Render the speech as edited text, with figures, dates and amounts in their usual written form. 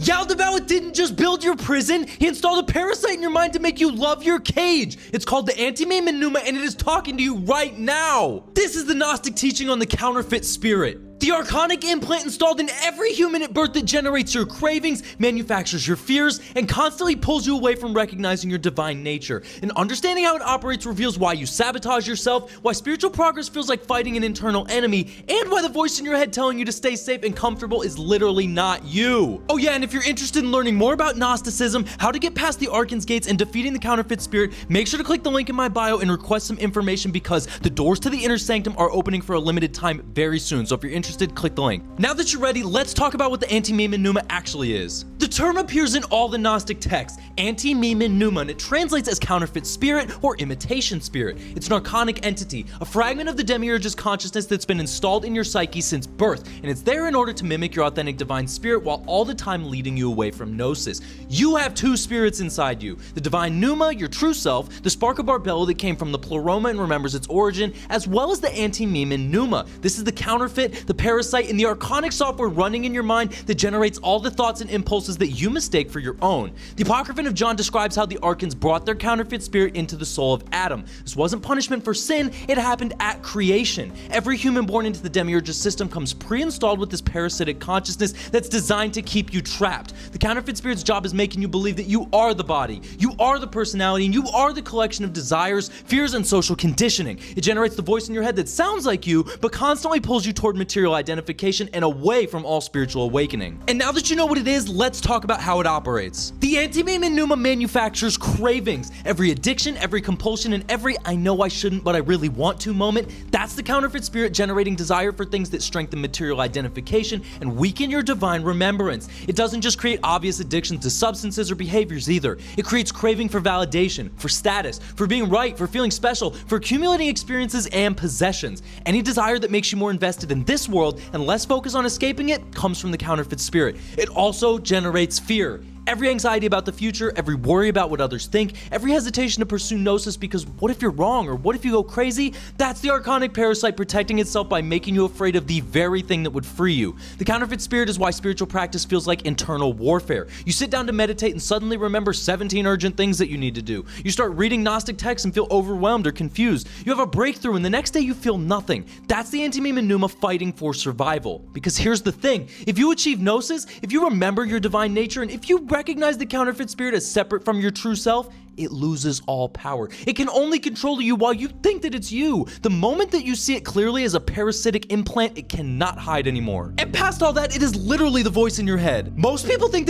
Yaldabaoth didn't just build your prison, he installed a parasite in your mind to make you love your cage. It's called the anti-Meme Numa, and it is talking to you right now. This is the Gnostic teaching on the counterfeit spirit. The archonic implant installed in every human at birth that generates your cravings, manufactures your fears, and constantly pulls you away from recognizing your divine nature. And understanding how it operates reveals why you sabotage yourself, why spiritual progress feels like fighting an internal enemy, and why the voice in your head telling you to stay safe and comfortable is literally not you. Oh yeah, and if you're interested in learning more about Gnosticism, how to get past the Archon's gates, and defeating the counterfeit spirit, make sure to click the link in my bio and request some information, because the doors to the inner sanctum are opening for a limited time very soon. So if you're interested, click the link. Now that you're ready, let's talk about what the anti-Meme Numa actually is. The term appears in all the Gnostic texts, anti-Meme Numa, and it translates as counterfeit spirit or imitation spirit. It's an archonic entity, a fragment of the demiurge's consciousness that's been installed in your psyche since birth, and it's there in order to mimic your authentic divine spirit while all the time leading you away from Gnosis. You have two spirits inside you, the divine Numa, your true self, the spark of Barbella that came from the Pleroma and remembers its origin, as well as the anti-Meme Numa. This is the counterfeit, the parasite, and the archonic software running in your mind that generates all the thoughts and impulses that you mistake for your own. The Apocryphon of John describes how the Archons brought their counterfeit spirit into the soul of Adam. This wasn't punishment for sin, it happened at creation. Every human born into the demiurge's system comes pre-installed with this parasitic consciousness that's designed to keep you trapped. The counterfeit spirit's job is making you believe that you are the body, you are the personality, and you are the collection of desires, fears, and social conditioning. It generates the voice in your head that sounds like you, but constantly pulls you toward material identification and away from all spiritual awakening. And now that you know what it is, let's talk about how it operates. The anti-Meme Numa manufactures cravings. Every addiction, every compulsion, and every I know I shouldn't but I really want to moment, that's the counterfeit spirit generating desire for things that strengthen material identification and weaken your divine remembrance. It doesn't just create obvious addictions to substances or behaviors either. It creates craving for validation, for status, for being right, for feeling special, for accumulating experiences and possessions. Any desire that makes you more invested in this world and less focused on escaping it comes from the counterfeit spirit. It also generates fear. Every anxiety about the future, every worry about what others think, every hesitation to pursue Gnosis because what if you're wrong or what if you go crazy? That's the archonic parasite protecting itself by making you afraid of the very thing that would free you. The counterfeit spirit is why spiritual practice feels like internal warfare. You sit down to meditate and suddenly remember 17 urgent things that you need to do. You start reading Gnostic texts and feel overwhelmed or confused. You have a breakthrough and the next day you feel nothing. That's the anti-Meme Numa fighting for survival. Because here's the thing, if you achieve Gnosis, if you remember your divine nature, and if you recognize the counterfeit spirit as separate from your true self, it loses all power. It can only control you while you think that it's you. The moment that you see it clearly as a parasitic implant, it cannot hide anymore. And past all that, it is literally the voice in your head. Most people think